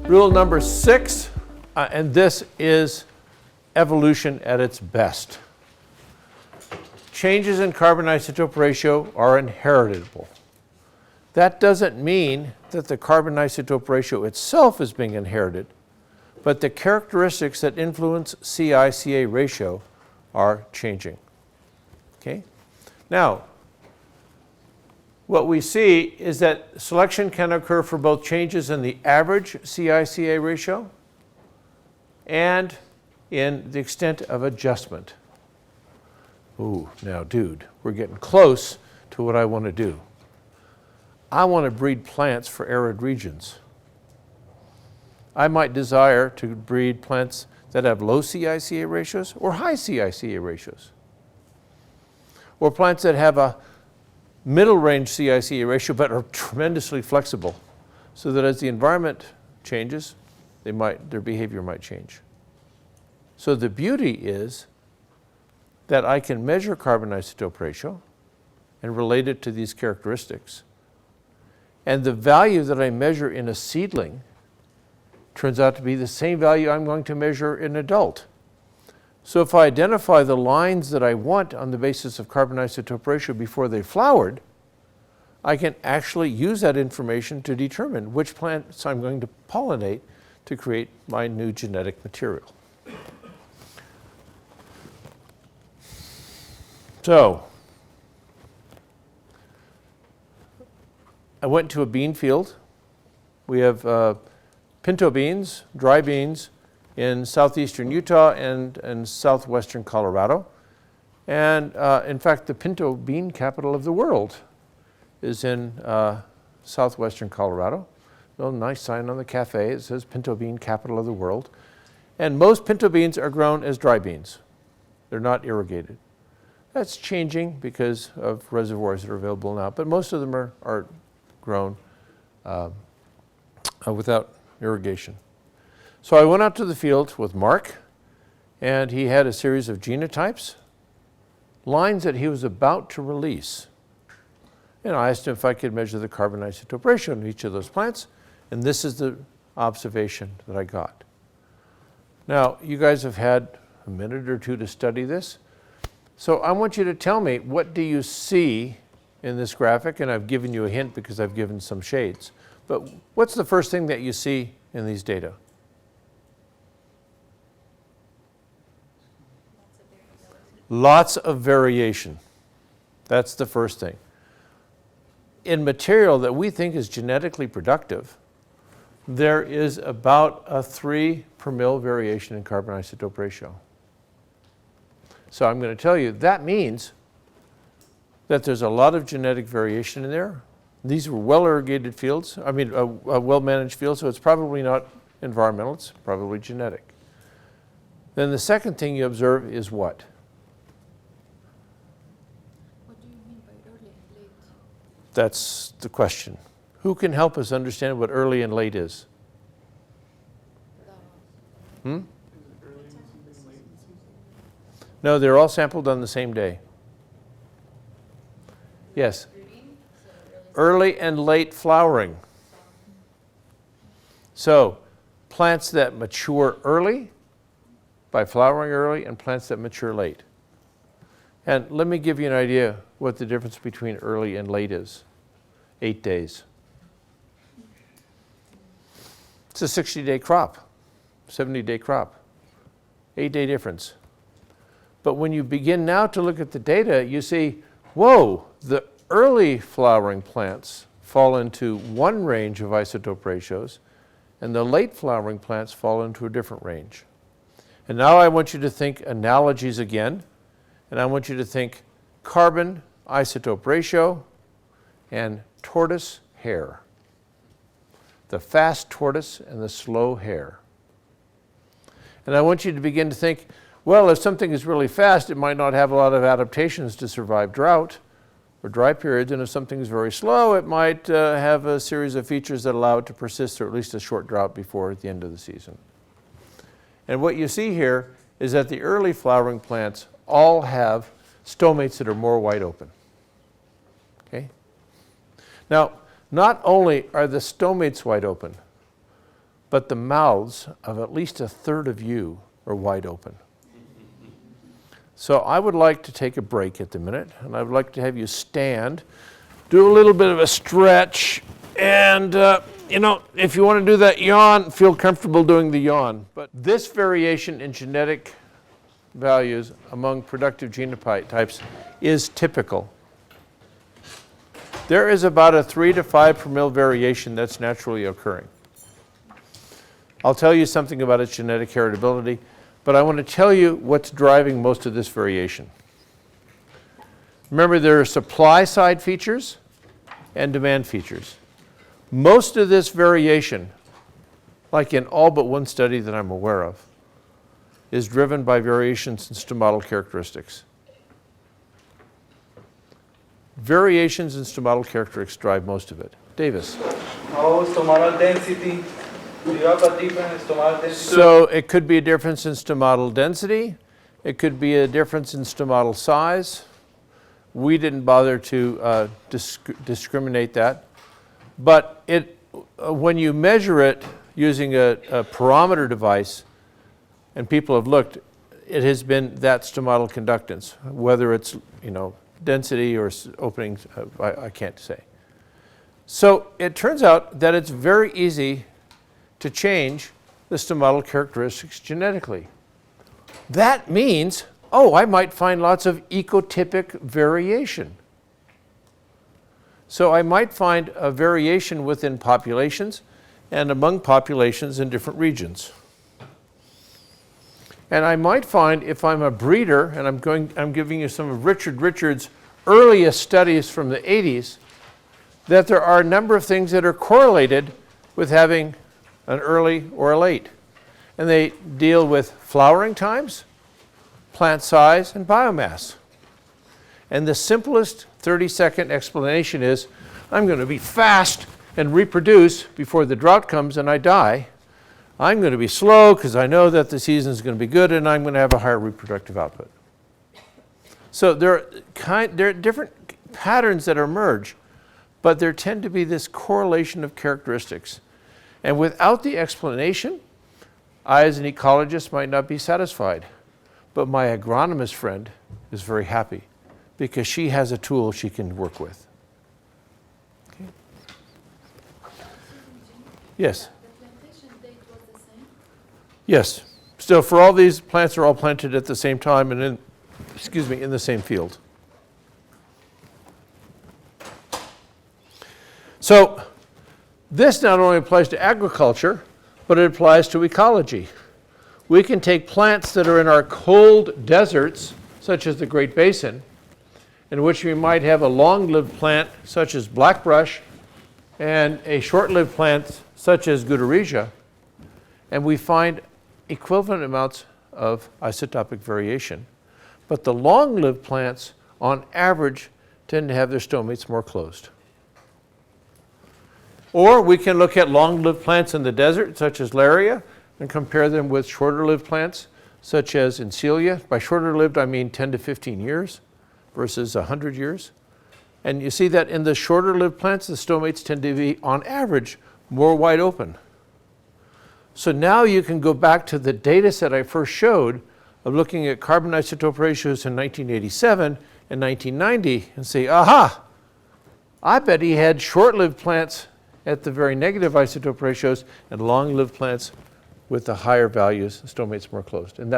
Rule number 6, and this is evolution at its best. Changes in carbon isotope ratio are inheritable. That doesn't mean that the carbon isotope ratio itself is being inherited, but the characteristics that influence CI-CA ratio are changing. Okay? Now, what we see is that selection can occur for both changes in the average CI-CA ratio and in the extent of adjustment. Ooh, now dude, we're getting close to what I want to do. I want to breed plants for arid regions. I might desire to breed plants that have low CI-CA ratios or high CI-CA ratios. Or plants that have a middle range CI-CA ratio but are tremendously flexible so that as the environment changes, their behavior might change. So the beauty is that I can measure carbon isotope ratio and relate it to these characteristics. And the value that I measure in a seedling turns out to be the same value I'm going to measure in an adult. So if I identify the lines that I want on the basis of carbon isotope ratio before they flowered, I can actually use that information to determine which plants I'm going to pollinate to create my new genetic material. So, I went to a bean field. We have pinto beans, dry beans, in southeastern Utah and southwestern Colorado. And in fact, the pinto bean capital of the world is in southwestern Colorado. A little nice sign on the cafe. It says pinto bean capital of the world. And most pinto beans are grown as dry beans. They're not irrigated. That's changing because of reservoirs that are available now, but most of them are grown without irrigation. So I went out to the field with Mark, and he had a series of genotypes, lines that he was about to release. And I asked him if I could measure the carbon isotope ratio in each of those plants, and this is the observation that I got. Now, you guys have had a minute or two to study this. So I want you to tell me, what do you see in this graphic? And I've given you a hint because I've given some shades. But what's the first thing that you see in these data? Lots of variation. That's the first thing. In material that we think is genetically productive, there is about a 3 per mil variation in carbon isotope ratio. So I'm going to tell you that means that there's a lot of genetic variation in there. These were well-irrigated fields, well-managed fields, so it's probably not environmental, it's probably genetic. Then the second thing you observe is what? What do you mean by early and late? That's the question. Who can help us understand what early and late is? No, they're all sampled on the same day. Yes. Early and late flowering. So, plants that mature early by flowering early and plants that mature late. And let me give you an idea what the difference between early and late is. 8 days. It's a 60-day crop, 70-day crop. 8-day difference. But when you begin now to look at the data, you see, whoa, the early flowering plants fall into one range of isotope ratios, and the late flowering plants fall into a different range. And now I want you to think analogies again, and I want you to think carbon isotope ratio and tortoise hare. The fast tortoise and the slow hare. And I want you to begin to think, well, if something is really fast, it might not have a lot of adaptations to survive drought or dry periods, and if something is very slow, it might have a series of features that allow it to persist through at least a short drought before the end of the season. And what you see here is that the early flowering plants all have stomates that are more wide open. Okay? Now, not only are the stomates wide open, but the mouths of at least a third of you are wide open. So I would like to take a break at the minute, and I would like to have you stand, do a little bit of a stretch, and if you want to do that yawn, feel comfortable doing the yawn. But this variation in genetic values among productive genotypes is typical. There is about a 3 to 5 per mil variation that's naturally occurring. I'll tell you something about its genetic heritability, but I want to tell you what's driving most of this variation. Remember, there are supply side features and demand features. Most of this variation, like in all but one study that I'm aware of, is driven by variations in stomatal characteristics. Variations in stomatal characteristics drive most of it. Davis. How stomatal density? Do you have a different stomatal density? So it could be a difference in stomatal density. It could be a difference in stomatal size. We didn't bother to discriminate that. But when you measure it using a pyrometer device, and people have looked, it has been that stomatal conductance, whether it's density or openings, I can't say. So it turns out that it's very easy to change the stomatal characteristics genetically. That means, I might find lots of ecotypic variation. So I might find a variation within populations and among populations in different regions. And I might find, if I'm a breeder, and I'm giving you some of Richard Richards' earliest studies from the 80s, that there are a number of things that are correlated with having an early or a late. And they deal with flowering times, plant size, and biomass. And the simplest 30-second explanation is, I'm going to be fast and reproduce before the drought comes and I die. I'm going to be slow because I know that the season is going to be good and I'm going to have a higher reproductive output. So there are different patterns that emerge, but there tend to be this correlation of characteristics. And without the explanation, I as an ecologist might not be satisfied. But my agronomist friend is very happy because she has a tool she can work with. Okay. Yes? The plantation date was the same? Yes. So for all these, plants are all planted at the same time and in the same field. So this not only applies to agriculture, but it applies to ecology. We can take plants that are in our cold deserts, such as the Great Basin, in which we might have a long-lived plant such as blackbrush and a short-lived plant such as Guttaresia, and we find equivalent amounts of isotopic variation. But the long-lived plants, on average, tend to have their stomates more closed. Or we can look at long-lived plants in the desert, such as Laria, and compare them with shorter-lived plants, such as Encelia. By shorter-lived, I mean 10 to 15 years versus 100 years. And you see that in the shorter-lived plants, the stomates tend to be, on average, more wide open. So now you can go back to the data set I first showed of looking at carbon isotope ratios in 1987 and 1990 and say, aha, I bet he had short-lived plants at the very negative isotope ratios and long-lived plants with the higher values, stomates more closed. And